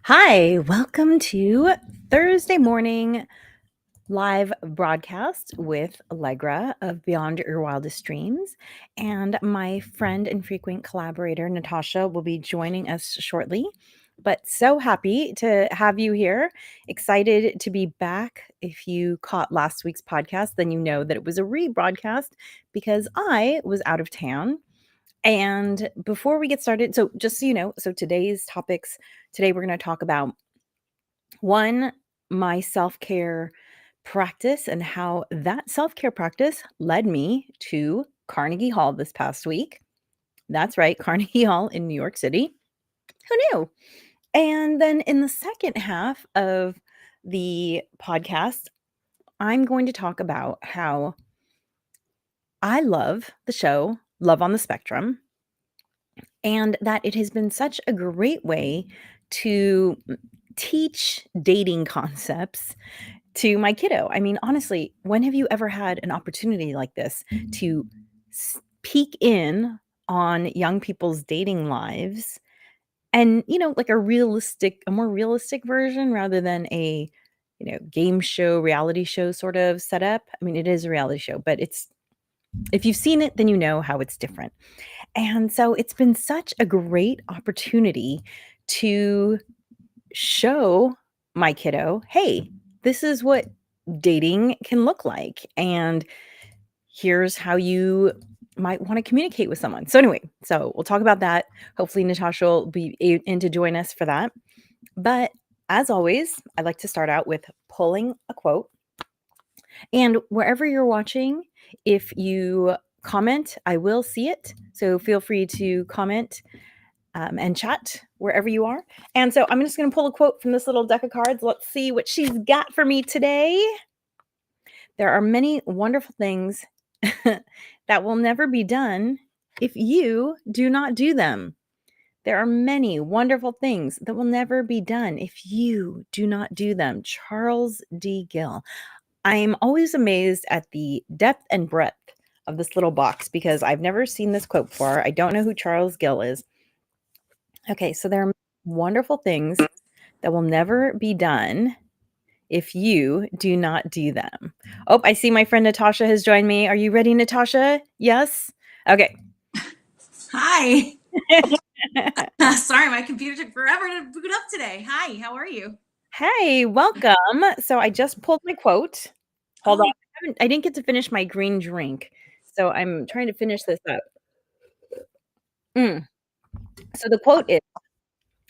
Hi, welcome to Thursday morning live broadcast with Allegra of Beyond Your Wildest Dreams. And my friend and frequent collaborator, Natascha, will be joining us shortly. But so happy to have you here. Excited to be back. If you caught last week's podcast, then you know that it was a rebroadcast because I was out of town. And before we get started, so just so you know, today we're going to talk about one, my self-care practice and how that self-care practice led me to Carnegie Hall this past week. That's right, Carnegie Hall in New York City. Who knew? And then in the second half of the podcast, I'm going to talk about how I love the show Love on the Spectrum and that it has been such a great way to teach dating concepts to my kiddo. I mean, honestly, when have you ever had an opportunity like this to peek in on young people's dating lives and, like a more realistic version rather than a, game show, reality show sort of setup? I mean, it is a reality show, but if you've seen it, then you know how it's different. And so it's been such a great opportunity to show my kiddo, hey, this is what dating can look like. And here's how you might want to communicate with someone. So, anyway, we'll talk about that. Hopefully, Natascha will be in to join us for that. But as always, I'd like to start out with pulling a quote. And wherever you're watching, if you comment, I will see it. So feel free to comment and chat wherever you are. And so I'm just going to pull a quote from this little deck of cards. Let's see what she's got for me today. There are many wonderful things that will never be done if you do not do them. There are many wonderful things that will never be done if you do not do them. Charles D. Gill. I am always amazed at the depth and breadth of this little box because I've never seen this quote before. I don't know who Charles Gill is. Okay, so there are wonderful things that will never be done if you do not do them. Oh, I see my friend Natascha has joined me. Are you ready, Natascha? Yes? Okay. Hi. Sorry, my computer took forever to boot up today. Hi, how are you? Hey, welcome. So I just pulled my quote. Hold on. I didn't get to finish my green drink. So I'm trying to finish this up. So the quote is,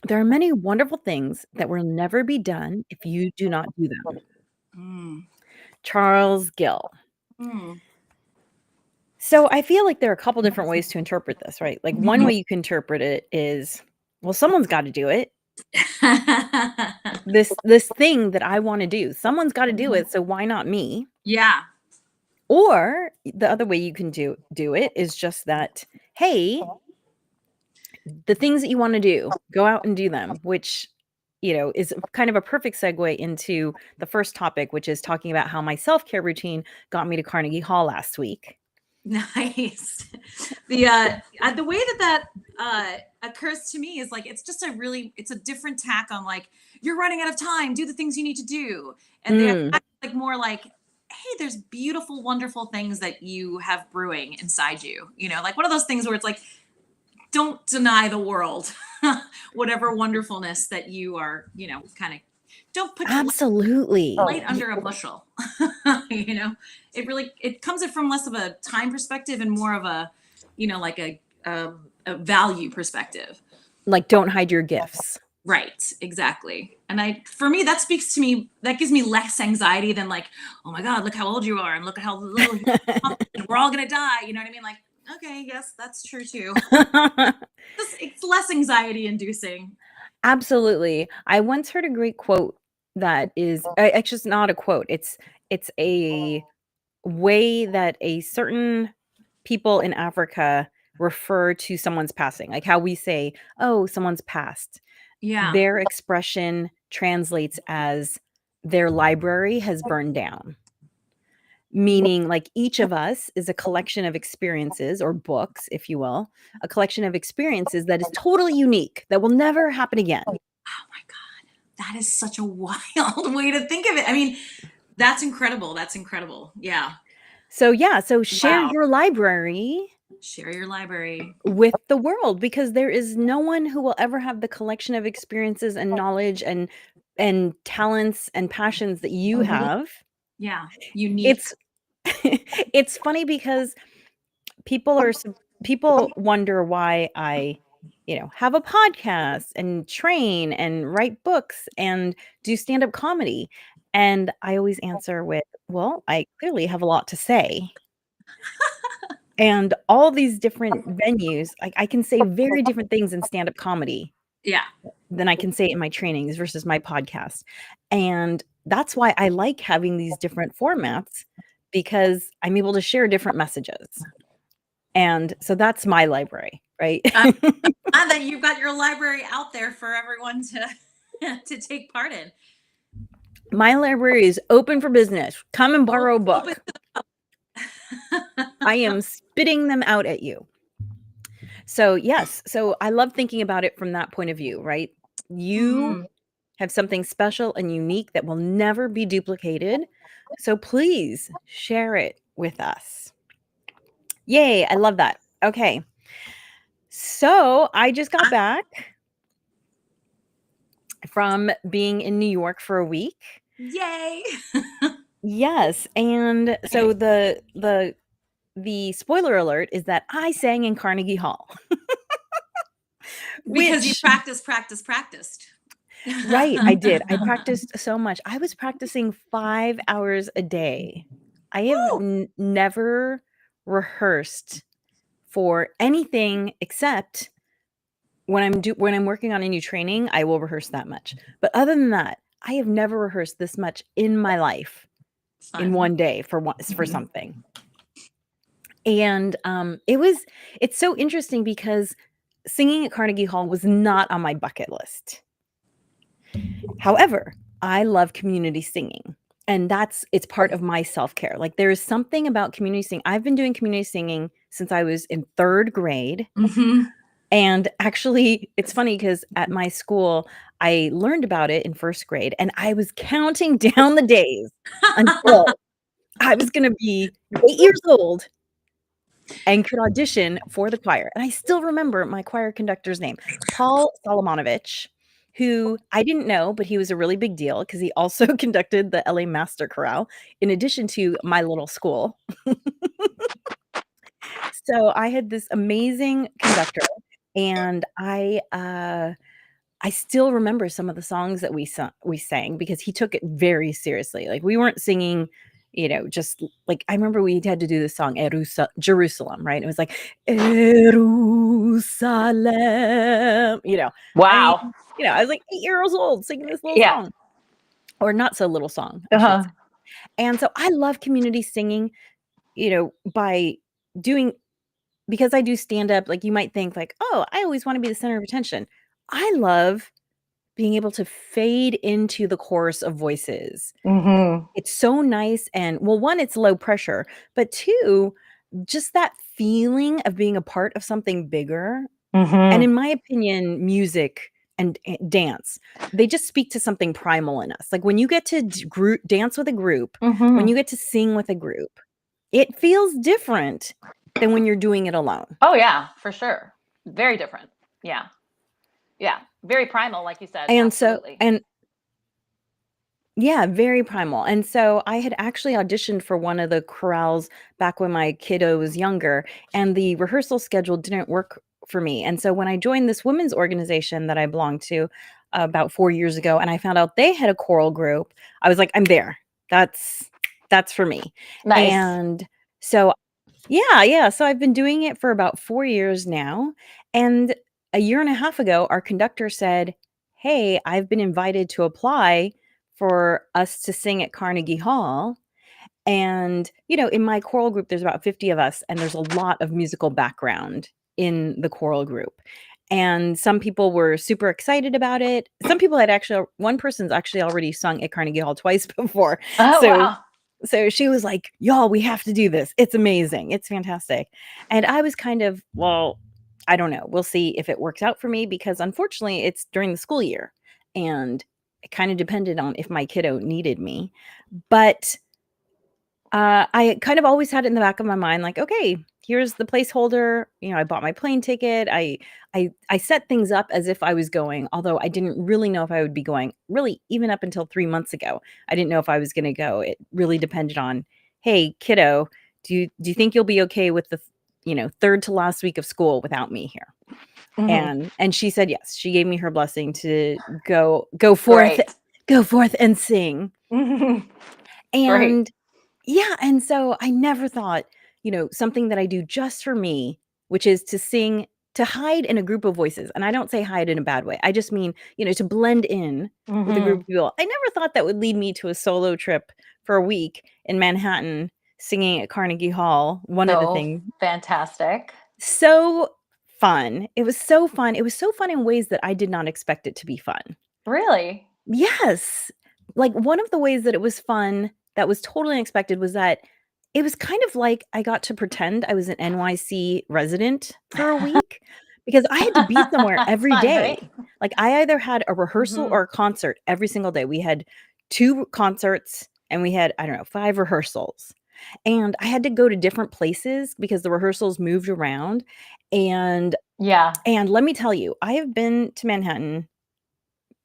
there are many wonderful things that will never be done if you do not do them. Charles Gill. So I feel like there are a couple different ways to interpret this, right? Like one way you can interpret it is, well, someone's got to do it. This thing that I want to do, someone's got to do it. So why not me? Yeah. Or the other way you can do it is just that, hey, the things that you want to do, go out and do them, which, is kind of a perfect segue into the first topic, which is talking about how my self-care routine got me to Carnegie Hall last week. Nice. The way that occurs to me is like it's a different tack on like you're running out of time, do the things you need to do. And they're like more like, hey, there's beautiful, wonderful things that you have brewing inside you. Like one of those things where it's like, don't deny the world whatever wonderfulness that you are, kind of don't put absolutely light under a bushel. It comes from less of a time perspective and more of a, like a value perspective. Like, don't hide your gifts. Right, exactly. And for me, that speaks to me, that gives me less anxiety than like, oh my God, look how old you are and look at how little we're all gonna die. You know what I mean? Like, okay, yes, that's true too. It's less anxiety inducing. Absolutely. I once heard a great quote that is actually it's not a quote. It's a way that a certain people in Africa refer to someone's passing, like how we say, oh, someone's passed. Yeah. Their expression translates as their library has burned down. Meaning, like, each of us is a collection of experiences or books, if you will, a collection of experiences that is totally unique, that will never happen again. Oh my that is such a wild way to think of it. I mean, that's incredible. That's incredible. Yeah. So share Wow. your library Share your library. with the world, because there is no one who will ever have the collection of experiences and knowledge and talents and passions that you have. Yeah. Unique. It's it's funny because people wonder why I, have a podcast and train and write books and do stand-up comedy. And I always answer with, well, I clearly have a lot to say. And all these different venues, I can say very different things in stand-up comedy Yeah. than I can say in my trainings versus my podcast. And that's why I like having these different formats, because I'm able to share different messages. And so that's my library, right? And then you've got your library out there for everyone to take part in. My library is open for business. Come and borrow a book. I am spitting them out at you. So yes, so I love thinking about it from that point of view, right? You have something special and unique that will never be duplicated. So please share it with us. Yay, I love that. Okay. So I just got back from being in New York for a week. Yay. Yes, and so the spoiler alert is that I sang in Carnegie Hall. Because you practiced. Right, I did. I practiced so much. I was practicing 5 hours a day. I have never rehearsed for anything except when I'm working on a new training, I will rehearse that much. But other than that, I have never rehearsed this much in my life in one day for something. And it's so interesting because singing at Carnegie Hall was not on my bucket list. However, I love community singing, and it's part of my self-care. Like, there is something about community singing. I've been doing community singing since I was in 3rd grade. And actually, it's funny because at my school, I learned about it in 1st grade, and I was counting down the days until I was gonna be 8 years old and could audition for the choir. And I still remember my choir conductor's name, Paul Solomonovich, who I didn't know, but he was a really big deal because he also conducted the LA Master Chorale in addition to my little school. So I had this amazing conductor, and I still remember some of the songs that we sang because he took it very seriously. Like, we weren't singing, just like, I remember we had to do the song Jerusalem, right? It was like Jerusalem, Wow. I was like 8 years old singing this little song, or not so little song, I should say. And so I love community singing, by doing, because I do stand up. Like, you might think like, oh, I always want to be the center of attention. I love being able to fade into the chorus of voices. It's so nice. And well, one, it's low pressure, but two, just that feeling of being a part of something bigger. And in my opinion, music and dance, they just speak to something primal in us. Like, when you get to dance with a group, when you get to sing with a group, it feels different than when you're doing it alone. Oh yeah, for sure. Very different. Yeah. Yeah. Very primal, like you said. And absolutely. Yeah, very primal. And so I had actually auditioned for one of the chorales back when my kiddo was younger, and the rehearsal schedule didn't work for me. And so when I joined this women's organization that I belonged to about 4 years ago, and I found out they had a choral group, I was like, I'm there. That's for me. Nice. And so yeah. So I've been doing it for about 4 years now. And a year and a half ago, our conductor said, hey, I've been invited to apply for us to sing at Carnegie Hall. And, in my choral group, there's about 50 of us, and there's a lot of musical background in the choral group. And some people were super excited about it. Some people one person's actually already sung at Carnegie Hall twice before. Oh, wow. So she was like, y'all, we have to do this. It's amazing. It's fantastic. And I was kind of, well, I don't know. We'll see if it works out for me, because unfortunately it's during the school year, and kind of depended on if my kiddo needed me. But I kind of always had it in the back of my mind, like, okay, here's the placeholder. I bought my plane ticket. I set things up as if I was going, although I didn't really know if I would be going. Really, even up until 3 months ago, I didn't know if I was going to go. It really depended on, hey, kiddo, do you think you'll be okay with the third to last week of school without me here? And she said yes. She gave me her blessing to go forth, Great. go forth and sing. Great. And yeah, and so I never thought, something that I do just for me, which is to sing, to hide in a group of voices. And I don't say hide in a bad way. I just mean, to blend in with a group of people. I never thought that would lead me to a solo trip for a week in Manhattan singing at Carnegie Hall. One of the things. Fantastic. So fun. It was so fun. It was so fun in ways that I did not expect it to be fun. Really? Yes. Like, one of the ways that it was fun that was totally unexpected was that it was kind of like I got to pretend I was an NYC resident for a week because I had to be somewhere every Fun, day. right? Like, I either had a rehearsal or a concert every single day. We had 2 concerts and we had, I don't know, 5 rehearsals. And I had to go to different places because the rehearsals moved around. And Yeah. let me tell you, I have been to Manhattan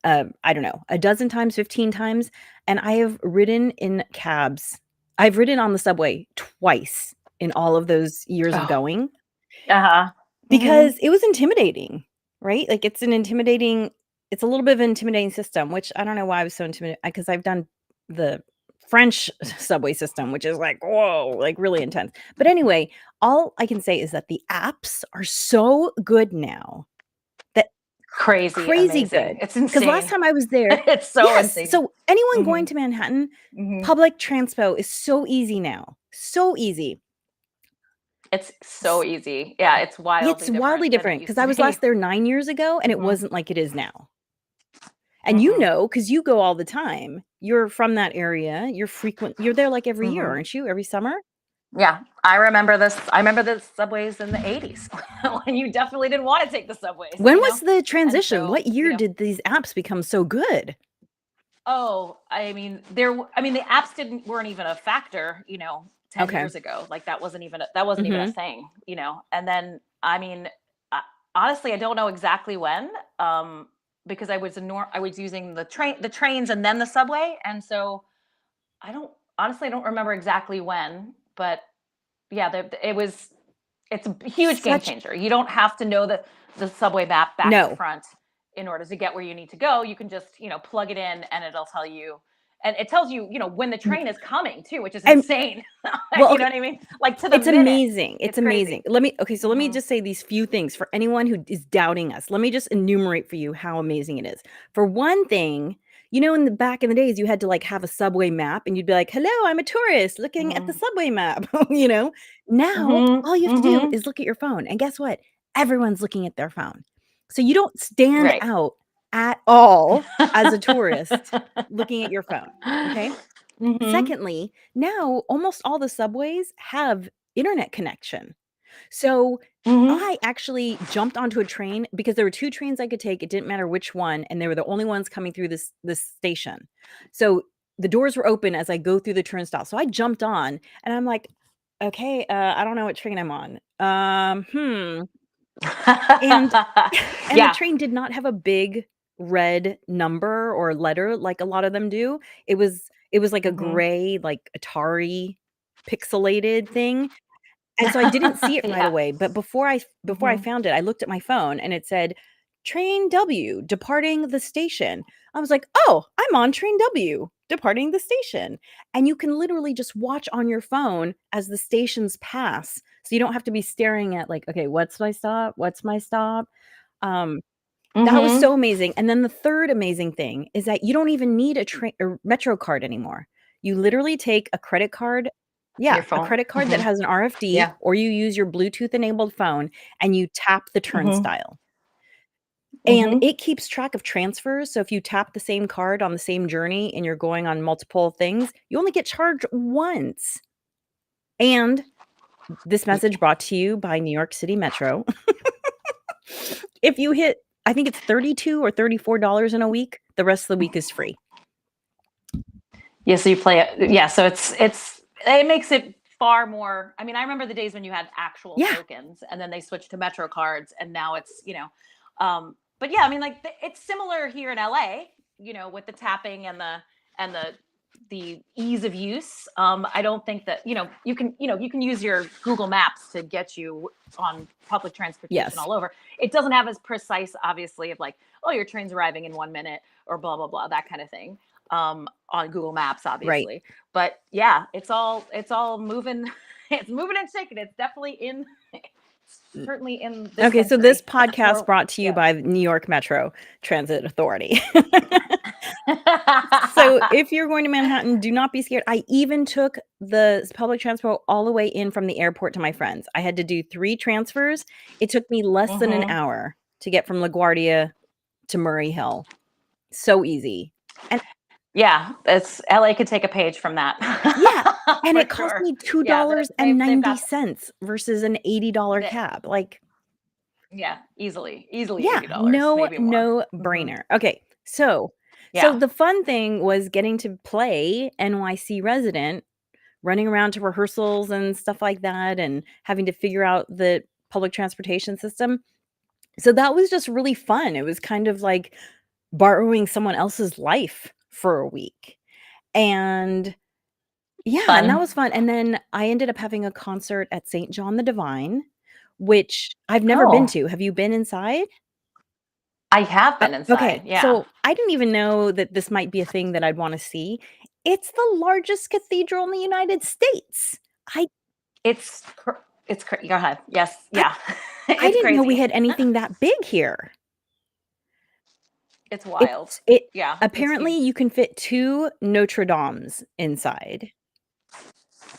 I don't know, a dozen times, 15 times, and I have ridden in cabs. I've ridden on the subway twice in all of those years of going Uh-huh. because it was intimidating, right? Like, it's a little bit of an intimidating system, which I don't know why I was so intimidated because I've done the French subway system, which is like, whoa, like really intense. But anyway, all I can say is that the apps are so good now. Crazy amazing. Good. It's Because last insane. time I was there, It's so insane. so anyone going to Manhattan, public transpo is so easy now. So easy. It's so easy. Yeah, it's wildly different. It's wildly different because I was last there 9 years ago and it wasn't like it is now. And because you go all the time. You're from that area. You're there like every year, aren't you? Every summer? Yeah, I remember this. I remember the subways in the 80s when you definitely didn't want to take the subways. When was the transition? so, what year did these apps become so good? Oh, I mean, the apps weren't even a factor, 10 years ago. Like, that wasn't even a thing, And then, I mean, honestly, I don't know exactly when, because I was using the trains and then the subway, and so I don't remember exactly when, but yeah, it's a huge game changer. You don't have to know the subway map back to front in order to get where you need to go. You can just, plug it in and it'll tell you. And it tells you, when the train is coming too, which is insane. Well, you know what I mean? Like, to the It's minute. amazing. It's amazing. Crazy. Let me just say these few things for anyone who is doubting us. Let me just enumerate for you how amazing it is. For one thing, in the back in the days, you had to like have a subway map and you'd be like, hello, I'm a tourist looking at the subway map. Now all you have to do is look at your phone. And guess what? Everyone's looking at their phone. So you don't stand out at all as a tourist looking at your phone. Okay. Secondly, now almost all the subways have internet connection. So I actually jumped onto a train because there were 2 trains I could take. It didn't matter which one, and they were the only ones coming through this station. So the doors were open as I go through the turnstile. So I jumped on, and I'm like, okay, I don't know what train I'm on. And the train did not have a big red number or letter like a lot of them do. It was like a gray, like Atari pixelated thing. And so I didn't see it right away, but before I found it, I looked at my phone and it said train W departing the station. I was like, "Oh, I'm on train W departing the station." And you can literally just watch on your phone as the stations pass. So you don't have to be staring at like, "Okay, what's my stop? What's my stop?" That was so amazing. And then the third amazing thing is that you don't even need a Metro card anymore. You literally take a credit card. Yeah, a credit card that has an RFD, or you use your Bluetooth enabled phone and you tap the turnstile. And it keeps track of transfers. So if you tap the same card on the same journey and you're going on multiple things, you only get charged once. And this message brought to you by New York City Metro. If you hit I think it's $32 or $34 in a week. The rest of the week is free. Yeah, so you play it. Yeah, so it makes it far more. I mean, I remember the days when you had actual tokens, and then they switched to Metro cards, and now it's but yeah, I mean, like it's similar here in LA, with the tapping and the ease of use. I don't think that you can use your Google Maps to get you on public transportation all over. It doesn't have as precise, obviously, of like, oh, your train's arriving in 1 minute or blah blah blah, that kind of thing. On Google Maps, obviously. Right. But yeah, it's all moving. It's moving and shaking. It's definitely certainly in this Okay, so century. this podcast brought to you by New York Metro Transit Authority. So if you're going to Manhattan, do not be scared. I even took the public transport all the way in from the airport to my friends. I had to do 3 transfers. It took me less than an hour to get from LaGuardia to Murray Hill. So easy. And yeah, it's LA could take a page from that. Yeah, and it cost me $2.90 versus an $80 cab. Like, yeah, easily yeah, $80. no brainer. Okay, so the fun thing was getting to play NYC resident, running around to rehearsals and stuff like that, and having to figure out the public transportation system. So that was just really fun. It was kind of like borrowing someone else's life for a week. And yeah, and that was fun. And then I ended up having a concert at St. John the Divine, which I've never been to. Have you been inside? I have been inside. Okay, yeah. So I didn't even know that this might be a thing that I'd want to see. It's the largest cathedral in the United States. It's crazy. Go ahead. Yes. Yeah. I didn't know we had anything that big here. It's wild. Apparently you can fit 2 Notre Dames inside.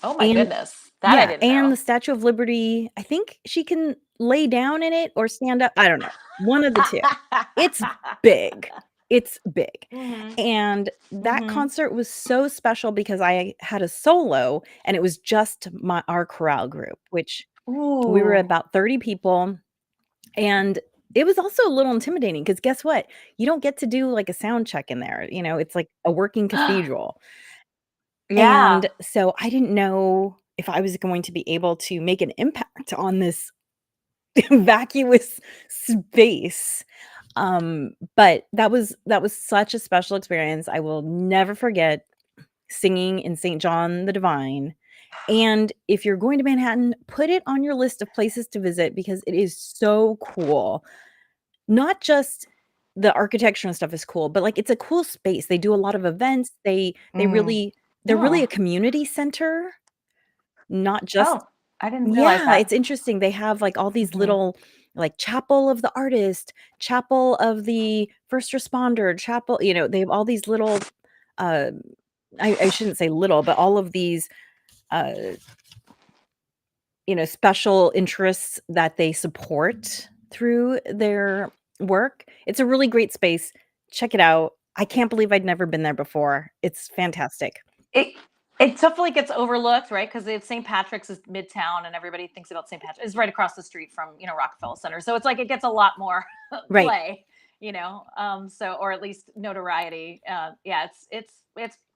Oh my goodness. That I didn't know. And the Statue of Liberty, I think she can lay down in it or stand up. I don't know. One of the two. It's big. It's big. And that concert was so special because I had a solo and it was just our chorale group, which we were about 30 people. And it was also a little intimidating because guess what? You don't get to do like a sound check in there. It's like a working cathedral. Yeah. And so I didn't know if I was going to be able to make an impact on this vacuous space. But that was such a special experience. I will never forget singing in St. John the Divine. And if you're going to Manhattan, put it on your list of places to visit because it is so cool. Not just the architecture and stuff is cool, but like it's a cool space. They do a lot of events. They're really a community center, not just. I didn't realize that. It's interesting. They have like all these little like chapel of the artist, chapel of the first responder, chapel, they have all these little I shouldn't say little, but all of these special interests that they support through their work. It's a really great space. Check it out. I can't believe I'd never been there before. It's fantastic. It definitely gets overlooked, right? Because St. Patrick's is Midtown, and everybody thinks about St. Patrick's. It's right across the street from Rockefeller Center, so it's like it gets a lot more play, so or at least notoriety.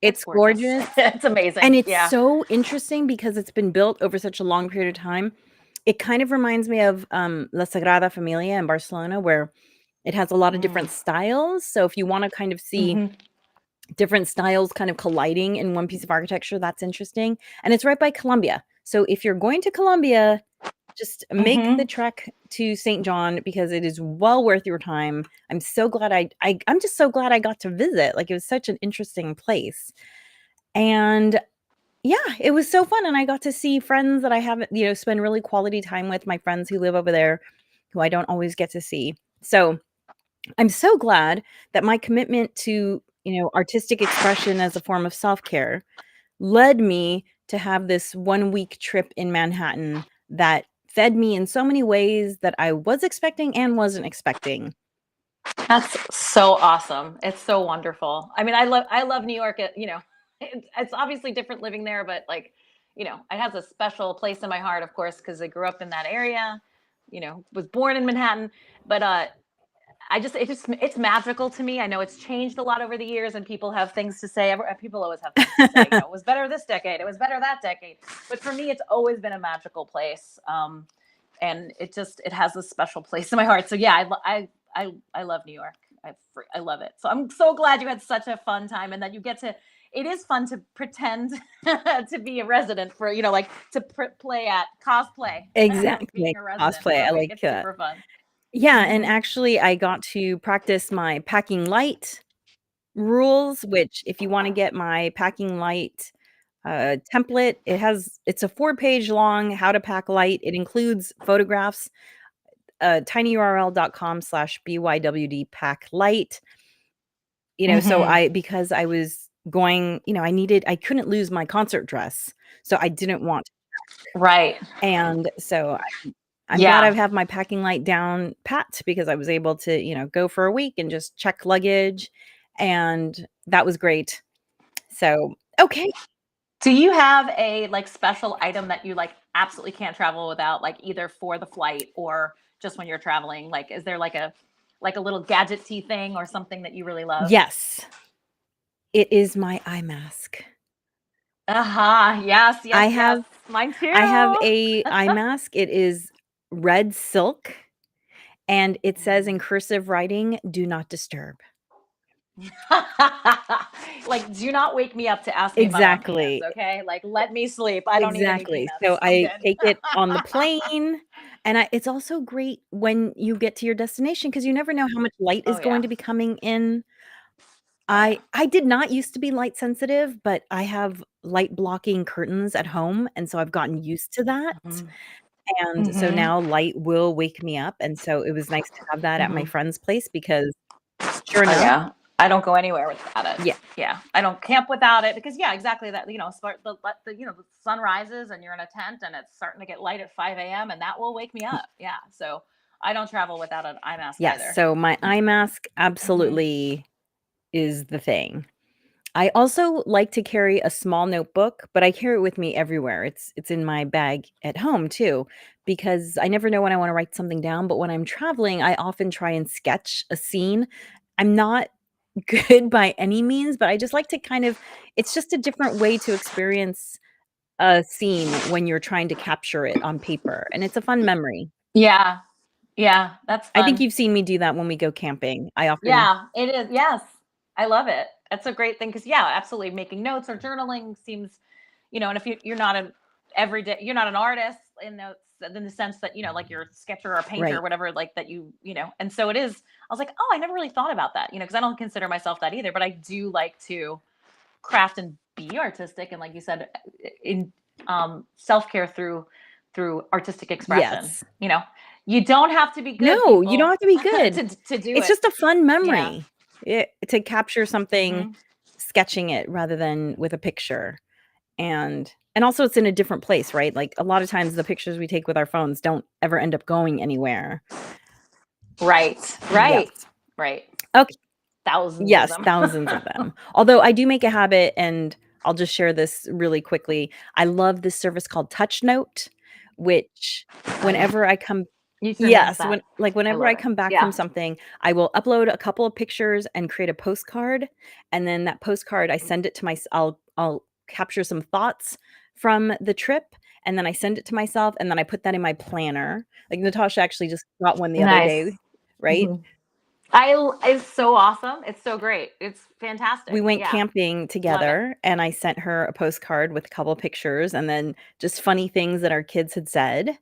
It's gorgeous. It's amazing, and it's so interesting because it's been built over such a long period of time. It kind of reminds me of La Sagrada Familia in Barcelona, where it has a lot of different styles. So if you want to kind of see different styles kind of colliding in one piece of architecture, that's interesting. And it's right by Columbia. So if you're going to Columbia, just make the trek to St. John because it is well worth your time. I'm so glad I'm just so glad I got to visit. Like it was such an interesting place. And yeah, it was so fun. And I got to see friends that I haven't, spend really quality time with, my friends who live over there, who I don't always get to see. So I'm so glad that my commitment to, artistic expression as a form of self-care led me to have this 1-week trip in Manhattan that fed me in so many ways that I was expecting and wasn't expecting. That's so awesome. It's so wonderful. I mean, I love New York. It's obviously different living there, but like, it has a special place in my heart, of course, because I grew up in that area, was born in Manhattan. But it's magical to me. I know it's changed a lot over the years, and people have things to say. People always have things to say. It was better this decade. It was better that decade. But for me, it's always been a magical place, and it has a special place in my heart. So yeah, I love New York. I love it. So I'm so glad you had such a fun time, and that you get to. It is fun to pretend to be a resident for like to play at cosplay. Exactly. Being a resident Cosplay. for I a week. like It's that. super fun. Yeah, and actually I got to practice my packing light rules, which if you want to get my packing light template, it's a 4-page long how to pack light. It includes photographs, tinyurl.com/bywd pack light. So because I was going, I couldn't lose my concert dress, so I didn't want to. Right. And so I'm glad I have my packing light down pat, because I was able to, go for a week and just check luggage, and that was great. So, okay. Do you have a special item that you absolutely can't travel without, either for the flight or just when you're traveling? Is there a little gadget-y thing or something that you really love? Yes. It is my eye mask. Yes. Yes. Mine too. I have a eye mask. It is red silk, and it says in cursive writing, "Do not disturb." Do not wake me up to ask me Exactly. if I'm on peanuts, okay? Let me sleep. I don't need any Exactly. peanuts. So I'm I good. take it on the plane, and it's also great when you get to your destination, because you never know how much light is going to be coming in. I did not used to be light sensitive, but I have light blocking curtains at home, and so I've gotten used to that. And so now light will wake me up, and so it was nice to have that at my friend's place, because sure enough. Yeah. I don't go anywhere without it. Yeah. Yeah. I don't camp without it, because exactly that, the sun rises and you're in a tent and it's starting to get light at 5 a.m. and that will wake me up. Yeah. So I don't travel without an eye mask either. Yes, so my eye mask absolutely is the thing. I also like to carry a small notebook, but I carry it with me everywhere. It's in my bag at home too, because I never know when I want to write something down, but when I'm traveling, I often try and sketch a scene. I'm not good by any means, but I just like to it's just a different way to experience a scene when you're trying to capture it on paper, and it's a fun memory. Yeah. Yeah. That's fun. I think you've seen me do that when we go camping. Yeah, it is. Yes. I love it. That's a great thing, because absolutely, making notes or journaling seems, and if you're not an everyday, you're not an artist in the sense that, you're a sketcher or a painter or Right. whatever, that and so it is. I was like, oh, I never really thought about that, because I don't consider myself that either, but I do like to craft and be artistic, and like you said, in self-care through artistic expression. Yes. You don't have to be good. No, you don't have to be good. to do It's it. just a fun memory. To capture something, Mhm. sketching it rather than with a picture. And also it's in a different place, right? Like a lot of times the pictures we take with our phones don't ever end up going anywhere. Right. Yes. Right. Okay. Thousands Yes, of them. thousands of them. Although I do make a habit, and I'll just share this really quickly. I love this service called Touch Note, which whenever I come You sure mentioned Yes, that. whenever love I it. come back Yeah. from something, I will upload a couple of pictures and create a postcard, and then that postcard, I send it to I'll capture some thoughts from the trip, and then I send it to myself, and then I put that in my planner. Like, Natascha actually just got one the other Nice. day, right? It's so awesome. It's so great. It's fantastic. We went Yeah. camping together, and I sent her a postcard with a couple pictures, and then just funny things that our kids had said.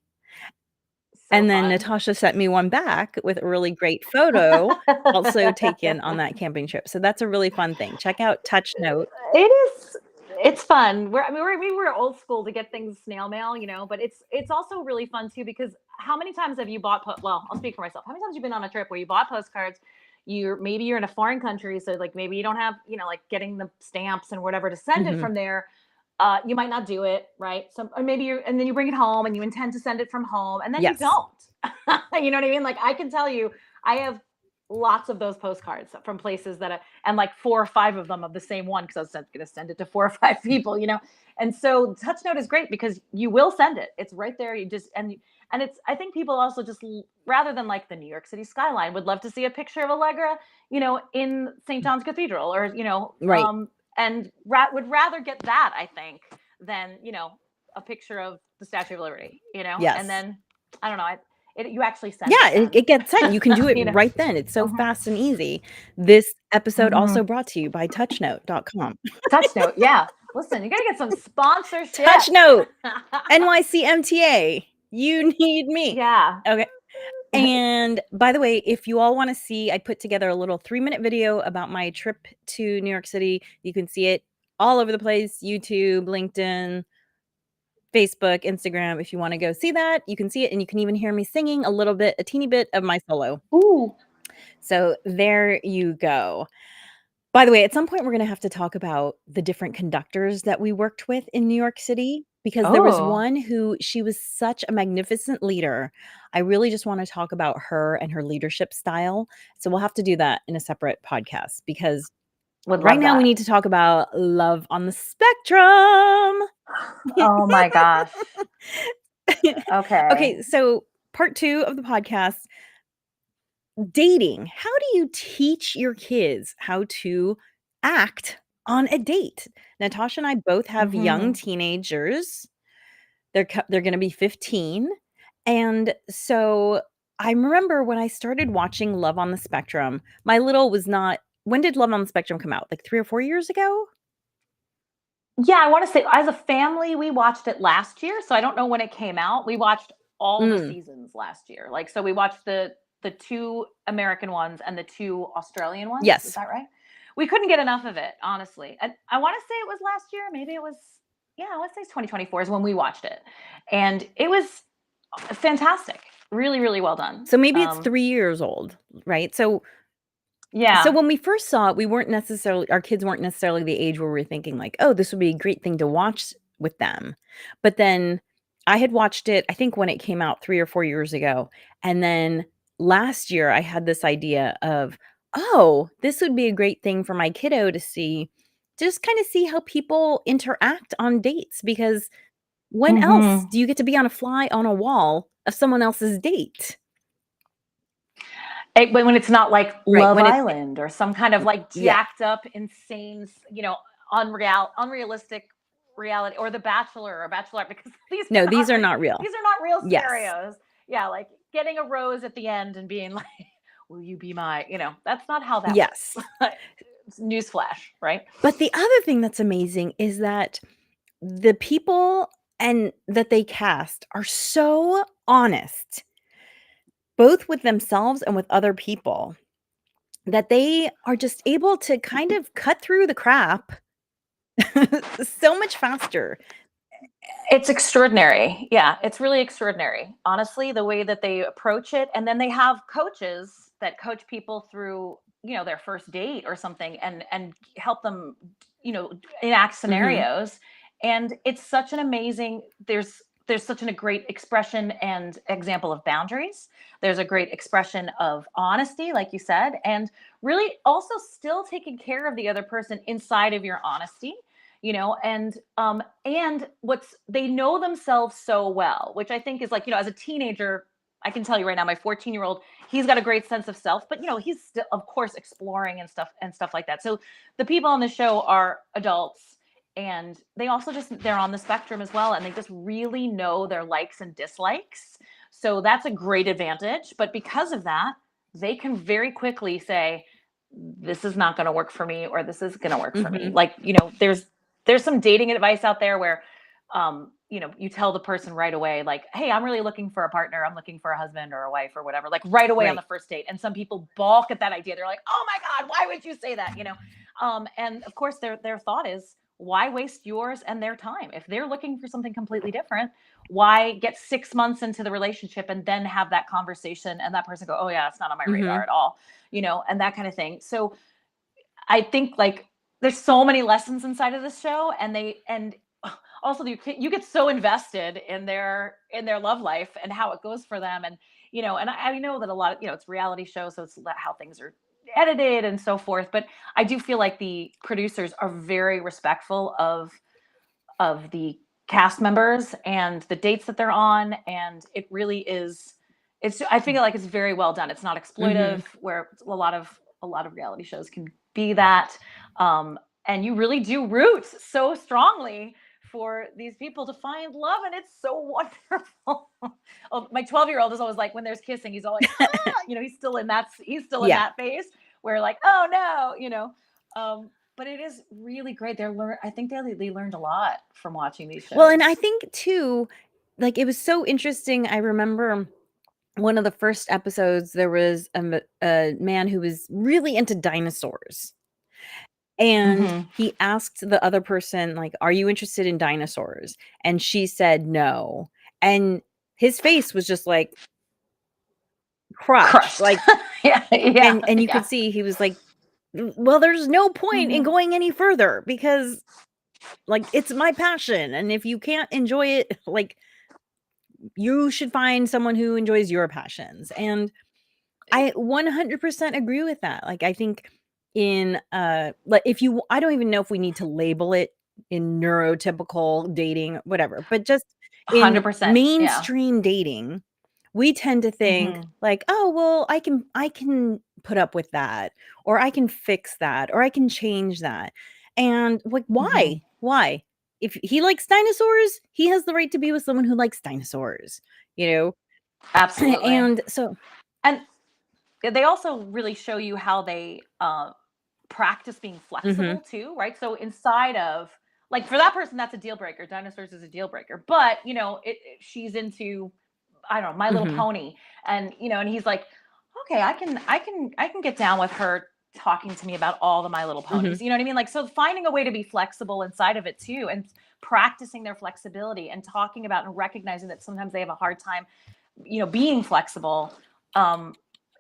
And then fun. Natascha sent me one back with a really great photo, also taken on that camping trip. So that's a really fun thing. Check out Touch Note. It is. It's fun. We were old school to get things snail mail, but it's also really fun too, because how many times have you bought? Well, I'll speak for myself. How many times have you been on a trip where you bought postcards? Maybe you're in a foreign country, so maybe you don't have getting the stamps and whatever to send it from there. You might not do it, right? Or maybe and then you bring it home and you intend to send it from home, and then you don't. You know what I mean? I can tell you, I have lots of those postcards from places and 4 or 5 of them of the same one, because I was going to send it to 4 or 5 people, And so Touch Note is great because you will send it. It's right there. You just, and And I think people also just, rather than like the New York City skyline, would love to see a picture of Allegra, in St. John's Cathedral, or, Right. and would rather get that, I think, than, a picture of the Statue of Liberty, Yes. and then, I don't know, you actually send Yeah, it, it gets sent. You can do it right then. It's so Mhm. fast and easy. This episode also Mhm. brought to you by touchnote.com. TouchNote, yeah. Listen, you gotta get some sponsorship. TouchNote, NYCMTA. You need me. Yeah. Okay. And by the way, if you all want to see, I put together a little 3-minute video about my trip to New York City. You can see it all over the place, YouTube, LinkedIn, Facebook, Instagram. If you want to go see that, you can see it. And you can even hear me singing a teeny bit of my solo. Ooh. So there you go. By the way, at some point, we're going to have to talk about the different conductors that we worked with in New York City, because there was Oh. one she was such a magnificent leader. I really just want to talk about her and her leadership style. So we'll have to do that in a separate podcast, because right now we need to talk about Love on the Spectrum. Oh my gosh. Okay. Okay, so part 2 of the podcast, dating. How do you teach your kids how to act on a date? Natascha and I both have young teenagers. They're going to be 15. And so I remember when I started watching Love on the Spectrum, my little was not. When did Love on the Spectrum come out? Like 3 or 4 years ago? Yeah, I want to say, as a family, we watched it last year, so I don't know when it came out. We watched all the seasons last year. Like, so we watched the 2 American ones and the 2 Australian ones. Yes. Is that right? We couldn't get enough of it, honestly. And I want to say it was last year. Maybe it was, yeah, let's say 2024 is when we watched it. And it was fantastic. Really, really well done. So maybe it's 3 years old, right? So yeah. So when we first saw it, our kids weren't necessarily the age where we were thinking like, oh, this would be a great thing to watch with them. But then I had watched it, I think when it came out 3 or 4 years ago. And then last year I had this idea of, oh, this would be a great thing for my kiddo to see, just kind of see how people interact on dates. Because when else do you get to be on a fly on a wall of someone else's date? When it's not like Love Island or some kind of like jacked up, insane, unrealistic reality, or The Bachelor or Bachelorette, because these are not real. These are not real scenarios. Yeah, like getting a rose at the end and being like, "Will you be my?" That's not how that works. Newsflash, right? But the other thing that's amazing is that the people and that they cast are so honest, both with themselves and with other people, that they are just able to kind of cut through the crap so much faster. It's extraordinary. Yeah, it's really extraordinary. Honestly, the way that they approach it. And then they have coaches that coach people through, their first date or something, and help them, enact scenarios. And it's such an amazing, there's such a great expression and example of boundaries. There's a great expression of honesty, like you said, and really also still taking care of the other person inside of your honesty. And they know themselves so well, which I think is like, as a teenager, I can tell you right now, my 14-year-old, he's got a great sense of self, but he's still, of course, exploring and stuff like that. So the people on the show are adults, and they also they're on the spectrum as well, and they just really know their likes and dislikes. So that's a great advantage. But because of that, they can very quickly say, this is not going to work for me, or this is going to work for me. Like, there's some dating advice out there where, you tell the person right away, like, hey, I'm really looking for a partner. I'm looking for a husband or a wife or whatever, like right away on the first date. And some people balk at that idea. They're like, oh my God, why would you say that? And of course their thought is, why waste yours and their time? If they're looking for something completely different, why get 6 months into the relationship and then have that conversation and that person go, oh yeah, it's not on my radar at all, and that kind of thing. So I think like there's so many lessons inside of this show, and also you get so invested in their love life and how it goes for them. And, and I know that a lot of, it's reality show, so it's how things are edited and so forth. But I do feel like the producers are very respectful of the cast members and the dates that they're on, and it really is. I feel like it's very well done. It's not exploitive, where a lot of reality shows can be that, and you really do root so strongly for these people to find love, and it's so wonderful. Oh, my 12-year-old is always like, when there's kissing, he's always he's still in that in that phase where like, oh no, but it is really great. I think they learned a lot from watching these shows. Well, and I think too, like, it was so interesting. I remember one of the first episodes, there was a man who was really into dinosaurs. And he asked the other person, like, "Are you interested in dinosaurs?" And she said, "No." And his face was just like crushed. Like, and you could see he was like, well, there's no point in going any further because, like, it's my passion. And if you can't enjoy it, like, you should find someone who enjoys your passions. And I 100% agree with that. Like, I think in like, I don't even know if we need to label it in neurotypical dating, whatever, but just in 100%, mainstream dating, we tend to think like, oh, well, I can put up with that, or I can fix that, or I can change that. And like, why? Why? If he likes dinosaurs, he has the right to be with someone who likes dinosaurs, Absolutely. And so, and they also really show you how they practice being flexible too, right? So inside of, like, for that person, that's a deal breaker. Dinosaurs is a deal breaker. But she's into, I don't know, My Little Pony, and and he's like, okay, I can get down with her talking to me about all the My Little Ponies. You know what I mean? Like, so finding a way to be flexible inside of it too, and practicing their flexibility and talking about and recognizing that sometimes they have a hard time, being flexible.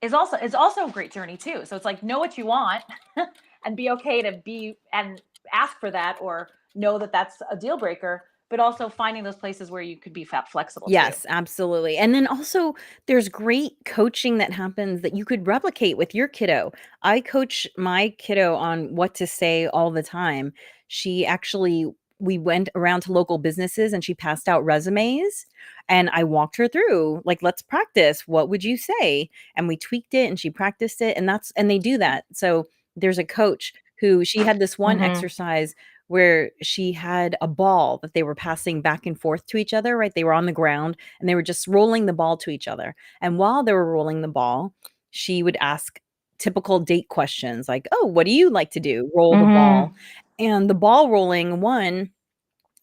Is also a great journey too. So it's like, know what you want and be okay to be and ask for that, or know that that's a deal breaker, but also finding those places where you could be flexible yes, too. absolutely. And then also there's great coaching that happens that you could replicate with your kiddo. I coach my kiddo on what to say all the time. We went around to local businesses and she passed out resumes, and I walked her through, like, let's practice. What would you say? And we tweaked it and she practiced it, and they do that. So there's a coach who, she had this one exercise where she had a ball that they were passing back and forth to each other, right? They were on the ground and they were just rolling the ball to each other. And while they were rolling the ball, she would ask typical date questions like, "Oh, what do you like to do?" Roll the ball. And the ball rolling one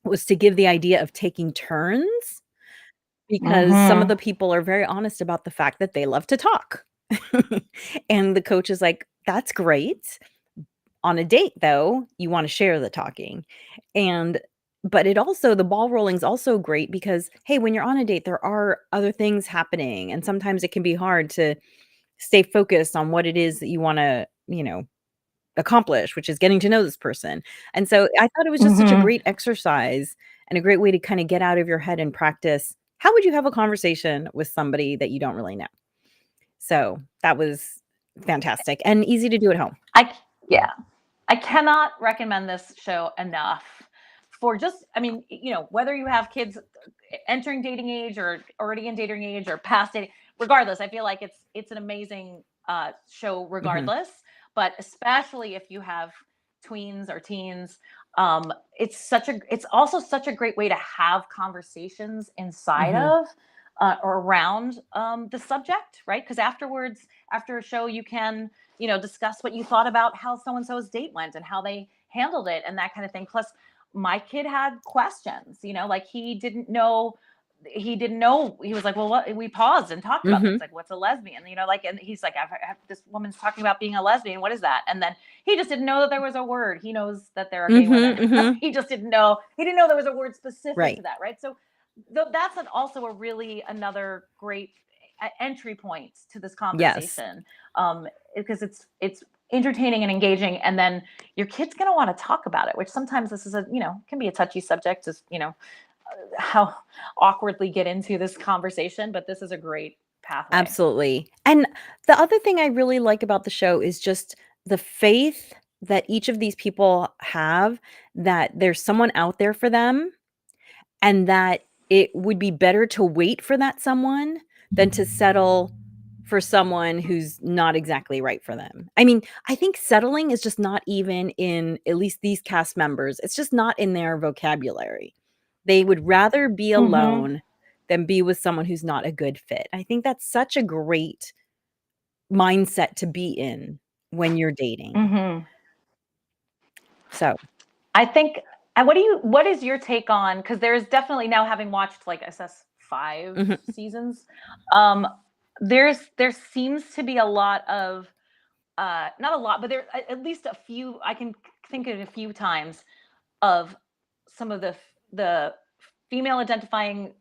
was to give the idea of taking turns, because some of the people are very honest about the fact that they love to talk. And the coach is like, "That's great. On a date, though, you wanna share the talking." But the ball rolling's also great because, hey, when you're on a date, there are other things happening, and sometimes it can be hard to stay focused on what it is that you wanna, accomplish, which is getting to know this person. And so I thought it was just such a great exercise and a great way to kinda get out of your head and practice, how would you have a conversation with somebody that you don't really know? So that was fantastic and easy to do at home. I cannot recommend this show enough for just, whether you have kids entering dating age or already in dating age or past dating, regardless, I feel like it's an amazing show regardless, but especially if you have tweens or teens, it's also such a great way to have conversations inside of or around the subject, right? Because afterwards, after a show, you can discuss what you thought about how so-and-so's date went and how they handled it and that kind of thing. Plus, my kid had questions, like he didn't know. He was like, well, what? We paused and talked about things like, what's a lesbian? And he's like, this woman's talking about being a lesbian. What is that? And then he just didn't know that there was a word. He knows that there are gay women. He just didn't know. He didn't know there was a word specific to that, right? So that's also another great entry point to this conversation, because it's entertaining and engaging, and then your kid's going to want to talk about it, which sometimes this is can be a touchy subject, just how awkwardly get into this conversation, but this is a great pathway. Absolutely. And the other thing I really like about the show is just the faith that each of these people have, that there's someone out there for them, and that it would be better to wait for that someone than to settle for someone who's not exactly right for them. I mean, I think settling is just not even in, at least these cast members, it's just not in their vocabulary. They would rather be alone than be with someone who's not a good fit. I think that's such a great mindset to be in when you're dating. So I think, and what is your take on, because there's definitely, now having watched like I says 5 seasons, there seems to be a lot of not a lot, but there at least a few, I can think of a few times of some of the female identifying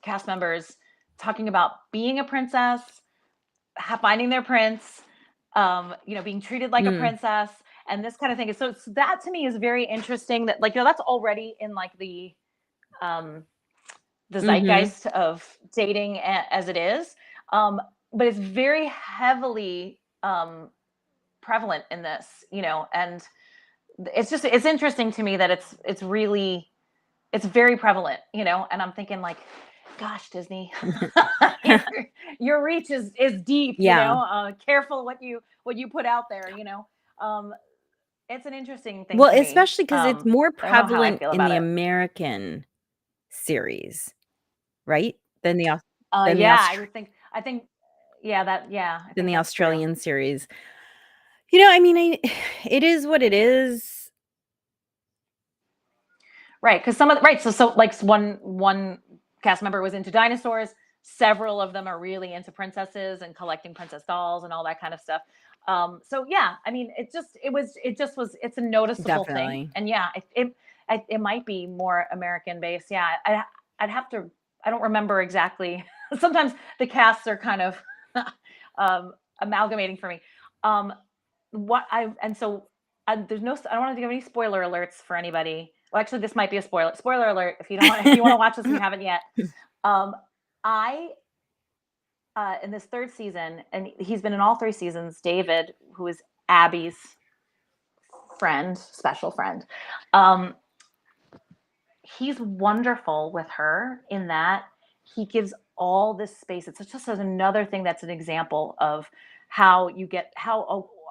cast members talking about being a princess, finding their prince, being treated like a princess, and this kind of thing. So that to me is very interesting. That that's already in like the zeitgeist of dating as it is, but it's very heavily prevalent in this, and it's interesting to me that it's very prevalent, and I'm thinking like, gosh, Disney, your reach is deep, careful what you put out there, it's an interesting thing well, to me. especially because it's more I don't know how I prevalent feel in about the it. American series, right? Than the I would think, I think than the that's true. Australian series. I mean, it is what it is. Right, because so like one cast member was into dinosaurs. Several of them are really into princesses and collecting princess dolls and all that kind of stuff. So yeah, I mean, it's a noticeable Definitely. thing, and yeah, it might be more American based. Yeah, I'd have to. I don't remember exactly. Sometimes the casts are kind of amalgamating for me. There's no. I don't want to give any spoiler alerts for anybody. Well, actually, this might be a spoiler alert if you don't want. If you want to watch this and you haven't yet. I in this 3rd season, and he's been in all 3 seasons. David, who is Abby's special friend, he's wonderful with her in that he gives all this space. It's just another thing that's an example of how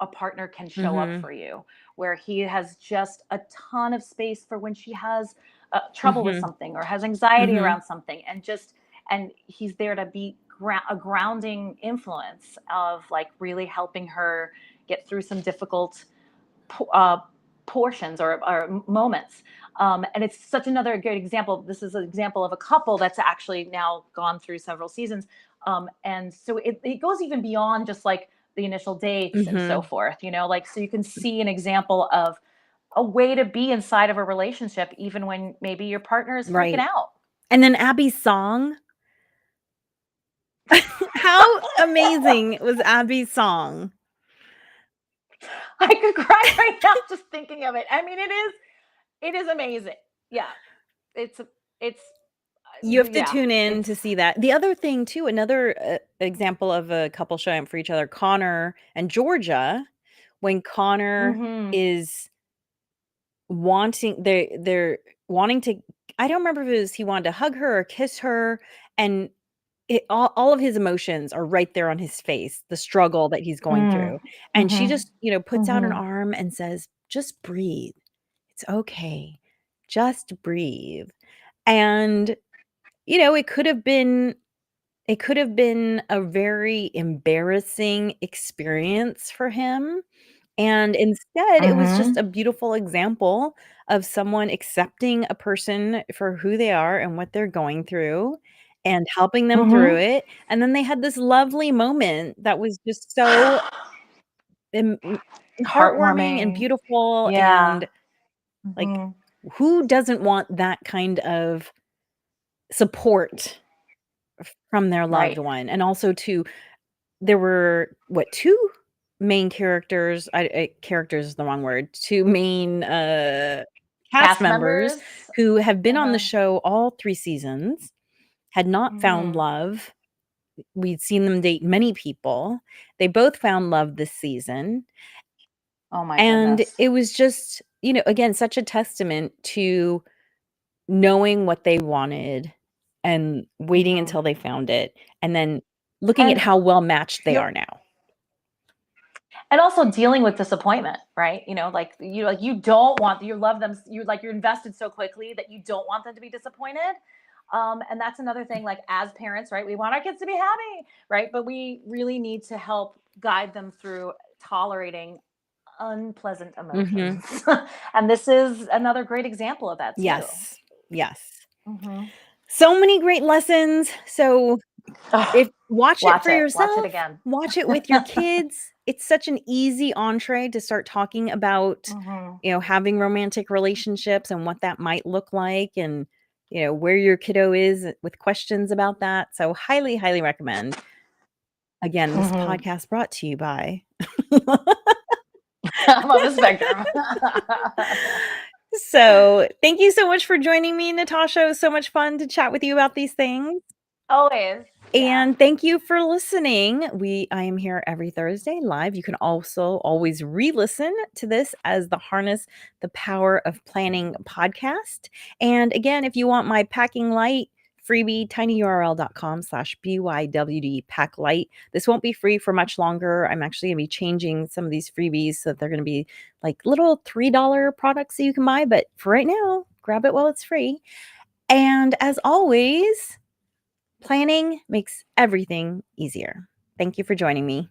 a partner can show up for you, where he has just a ton of space for when she has trouble with something or has anxiety around something, and he's there to be a grounding influence of like really helping her get through some difficult portions or moments. And it's such another good example. This is an example of a couple that's actually now gone through several seasons. And so it goes even beyond just like the initial dates and so forth, so you can see an example of a way to be inside of a relationship, even when maybe your partner is freaking out. And then Abby's song. How amazing was Abby's song? I could cry right now just thinking of it. I mean, it is amazing. Yeah. It's you have to tune in to see that. The other thing too, another example of a couple showing up for each other, Connor and Georgia, when Connor is wanting, they're wanting to, I don't remember if it was he wanted to hug her or kiss her, and all of his emotions are right there on his face, the struggle that he's going through. And she just, puts out an arm and says, just breathe. It's okay. Just breathe. And, it could have been a very embarrassing experience for him. And instead, it was just a beautiful example of someone accepting a person for who they are and what they're going through and helping them through it. And then they had this lovely moment that was just so heartwarming and beautiful. Yeah. And like, who doesn't want that kind of support from their loved one? And also there were 2 main characters, characters is the wrong word, 2 main cast members who have been on the show all 3 seasons, had not found love. We'd seen them date many people. They both found love this season. Oh my and goodness. it was just, again, such a testament to knowing what they wanted and waiting until they found it, and then looking at And how well matched they you're- are now. And also dealing with disappointment, right? Like you don't want, you love them, you're invested so quickly that you don't want them to be disappointed. And that's another thing, like as parents, right? We want our kids to be happy, right? But we really need to help guide them through tolerating unpleasant emotions. And this is another great example of that too. Yes. So many great lessons. So if watch it for yourself, watch it again. Watch it with your kids. It's such an easy entree to start talking about, having romantic relationships and what that might look like, and where your kiddo is with questions about that. So highly, highly recommend. Again, this podcast brought to you by I'm on the spectrum. So thank you so much for joining me, Natascha. It was so much fun to chat with you about these things. Always. And thank you for listening. I am here every Thursday live. You can also always re-listen to this as the Harness the Power of Planning podcast. And again, if you want my packing light freebie, tinyurl.com/BYWD pack light. This won't be free for much longer. I'm actually going to be changing some of these freebies so that they're going to be like little $3 products that you can buy. But for right now, grab it while it's free. And as always, planning makes everything easier. Thank you for joining me.